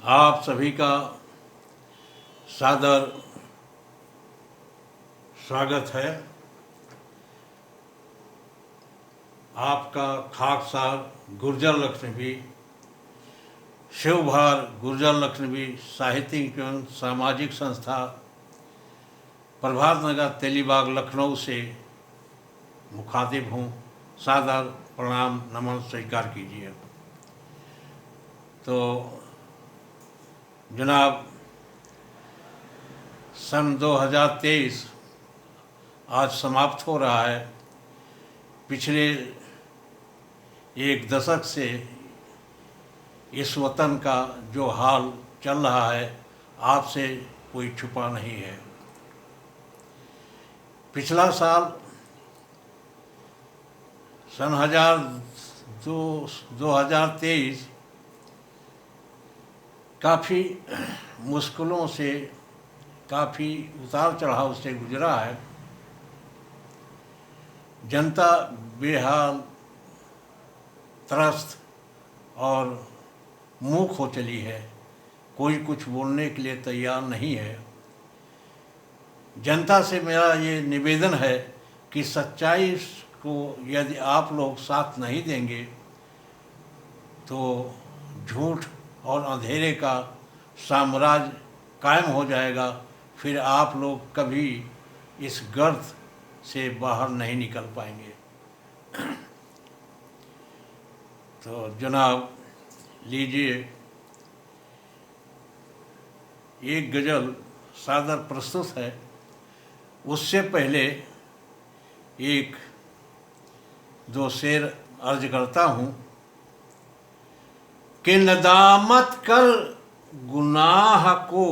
आप सभी का सादर स्वागत है। आपका खाकसार गुर्जर लक्षणवी शिवभार गुर्जर लक्षणवी साहित्यिक एवं सामाजिक संस्था प्रभात नगर तेलीबाग लखनऊ से मुखातिब हूँ। सादर प्रणाम नमन स्वीकार कीजिए। तो जनाब, सन 2023 आज समाप्त हो रहा है। पिछले एक दशक से इस वतन का जो हाल चल रहा है आपसे कोई छुपा नहीं है। पिछला साल सन 2023 काफ़ी मुश्किलों से, काफ़ी उतार चढ़ाव से गुजरा है। जनता बेहाल, त्रस्त और मूक हो चली है। कोई कुछ बोलने के लिए तैयार नहीं है। जनता से मेरा ये निवेदन है कि सच्चाई को यदि आप लोग साथ नहीं देंगे तो झूठ और अंधेरे का साम्राज्य कायम हो जाएगा। फिर आप लोग कभी इस गर्त से बाहर नहीं निकल पाएंगे। तो जनाब, लीजिए एक गज़ल सादर प्रस्तुत है। उससे पहले एक दो शेर अर्ज करता हूँ कि नदामत कर गुनाह को,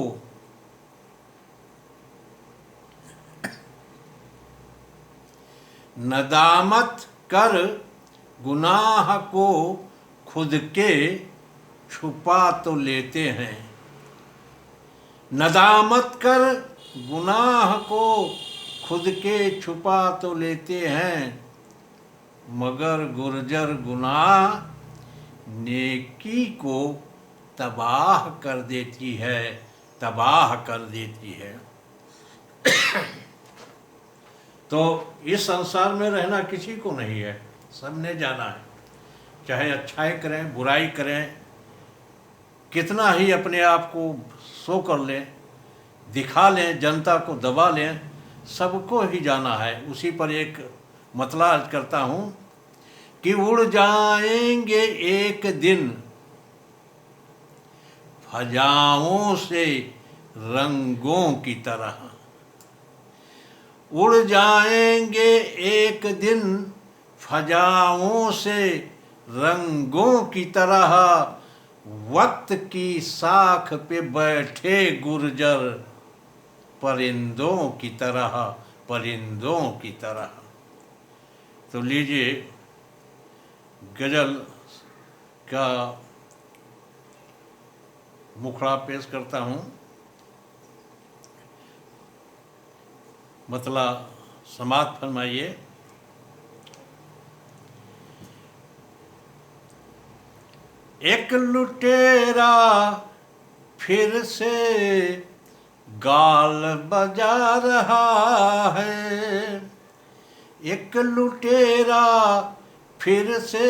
नदामत कर गुनाह को खुद के छुपा तो लेते हैं। नदामत कर गुनाह को खुद के छुपा तो लेते हैं, मगर गुर्जर गुनाह नेकी को तबाह कर देती है, तबाह कर देती है। तो इस संसार में रहना किसी को नहीं है, सबने जाना है। चाहे अच्छाई करें, बुराई करें, कितना ही अपने आप को शो कर लें, दिखा लें, जनता को दबा लें, सबको ही जाना है। उसी पर एक मतला अर्ज करता हूँ कि उड़ जाएंगे एक दिन फजाओं से रंगों की तरह, उड़ जाएंगे एक दिन फजाओं से रंगों की तरह, वक्त की साख पे बैठे गुर्जर परिंदों की तरह, परिंदों की तरह। तो लीजिए गज़ल का मुखड़ा पेश करता हूँ। मतला समाप्त फरमाइए। एक लुटेरा फिर से गाल बजा रहा है, एक लुटेरा फिर से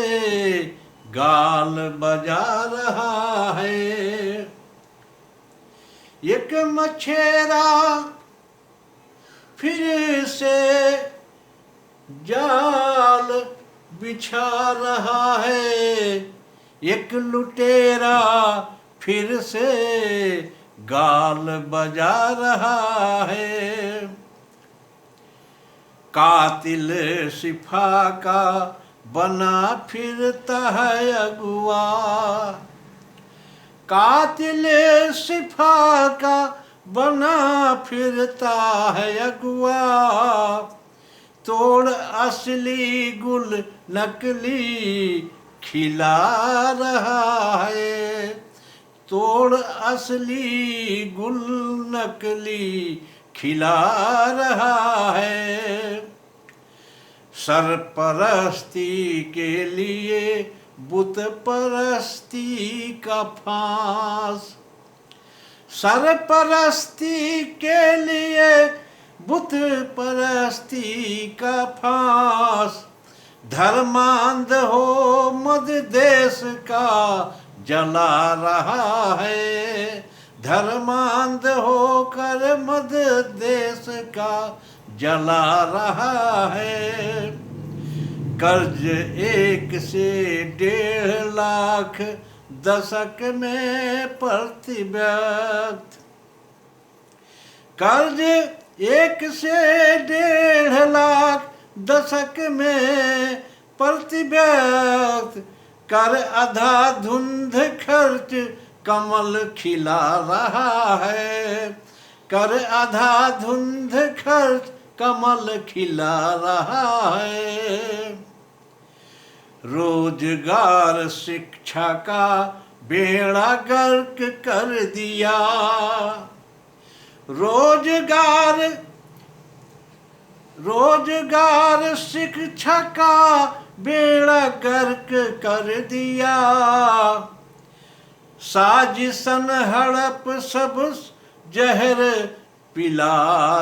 गाल बजा रहा है, एक मछेरा फिर से जाल बिछा रहा है, एक लुटेरा फिर से गाल बजा रहा है। कातिल सिफा का बना फिरता है अगुआ, कातिल सिफा का बना फिरता है अगुआ, तोड़ असली गुल नकली खिला रहा है, तोड़ असली गुल नकली खिला रहा है। सरपरस्ती के लिए बुत परस्ती का फांस, सरपरस्ती के लिए बुत परस्ती का फांस, धर्मांध हो मद देश का जला रहा है, धर्मांध होकर मद देश का जला रहा है। कर्ज 1 से 1.5 लाख दशक में प्रति व्यक्ति, कर्ज 1 से 1.5 लाख दशक में प्रति व्यक्ति, कर आधा धुंध खर्च कमल खिला रहा है, कर आधा धुंध खर्च कमल खिला रहा है। रोजगार शिक्षा का बेड़ा गर्क कर दिया, रोजगार शिक्षा का बेड़ा गर्क कर दिया। साजिशन हड़प सब जहर पिला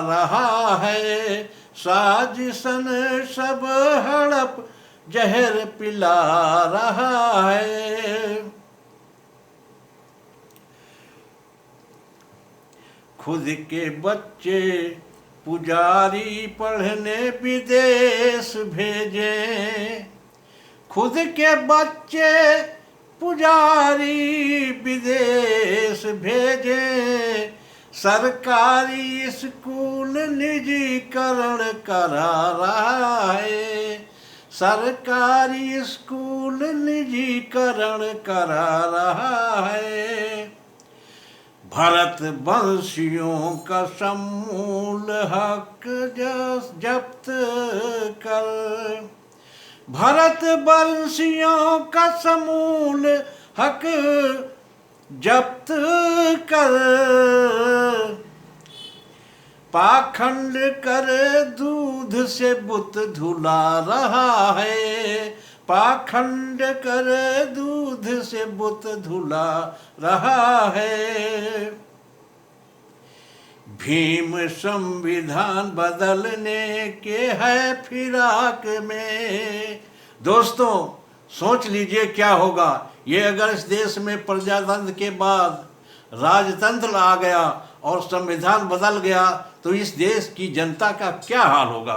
रहा है, साजिशन सब हड़प जहर पिला रहा है। खुद के बच्चे पुजारी पढ़ने विदेश भेजे, खुद के बच्चे पुजारी विदेश भेजे। सरकारी स्कूल निजीकरण करा रहा है, सरकारी स्कूल निजीकरण करा रहा है। भरत वंशियों का समूल हक जब्त कर, भरत वंशियों का समूल हक जब्त कर। पाखंड कर दूध से बुत धुला रहा है, पाखंड कर दूध से बुत धुला रहा है। भीम संविधान बदलने के है फिराक में। दोस्तों सोच लीजिए क्या होगा ये अगर इस देश में प्रजातंत्र के बाद राजतंत्र आ गया और संविधान बदल गया तो इस देश की जनता का क्या हाल होगा।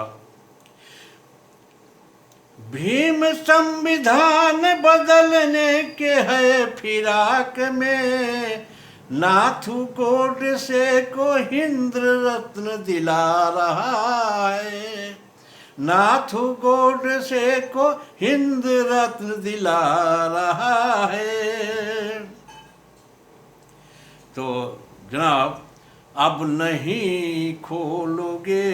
भीम संविधान बदलने के है फिराक में, नाथू गोडसे को हिंद रत्न दिला रहा है, नाथू गोडसे को हिंद रत्न दिला रहा है। तो जनाब अब नहीं खोलोगे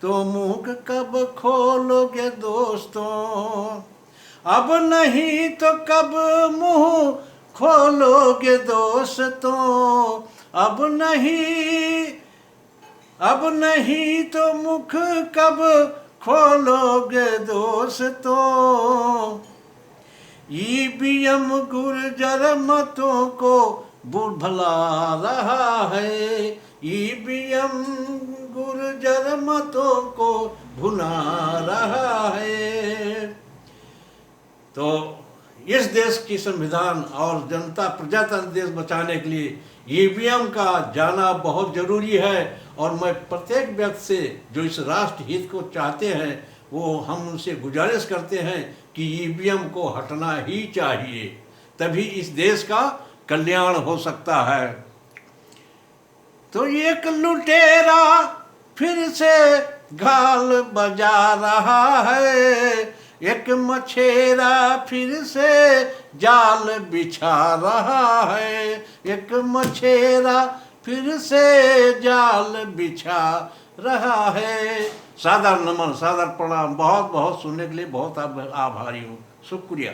तो मुख कब खोलोगे दोस्तों, अब नहीं तो कब मुंह खोलोगे दोस्तों, अब नहीं तो मुख कब खोलोगे दोस्तों। ईवीएम गुर्जर मतों को भुला रहा है, ईवीएम गुर्जर मतों को भुला रहा है। तो इस देश की संविधान और जनता प्रजातंत्र देश बचाने के लिए ईवीएम का जाना बहुत जरूरी है। और मैं प्रत्येक व्यक्ति से जो इस राष्ट्र हित को चाहते हैं वो हम उनसे गुजारिश करते हैं कि ईवीएम को हटना ही चाहिए, तभी इस देश का कल्याण हो सकता है। तो एक लुटेरा फिर से गाल बजा रहा है, एक मछेरा फिर से जाल बिछा रहा है, एक मछेरा फिर से जाल बिछा रहा है। सादर नमन, सादर प्रणाम, बहुत बहुत सुनने के लिए बहुत आभारी हूँ। शुक्रिया।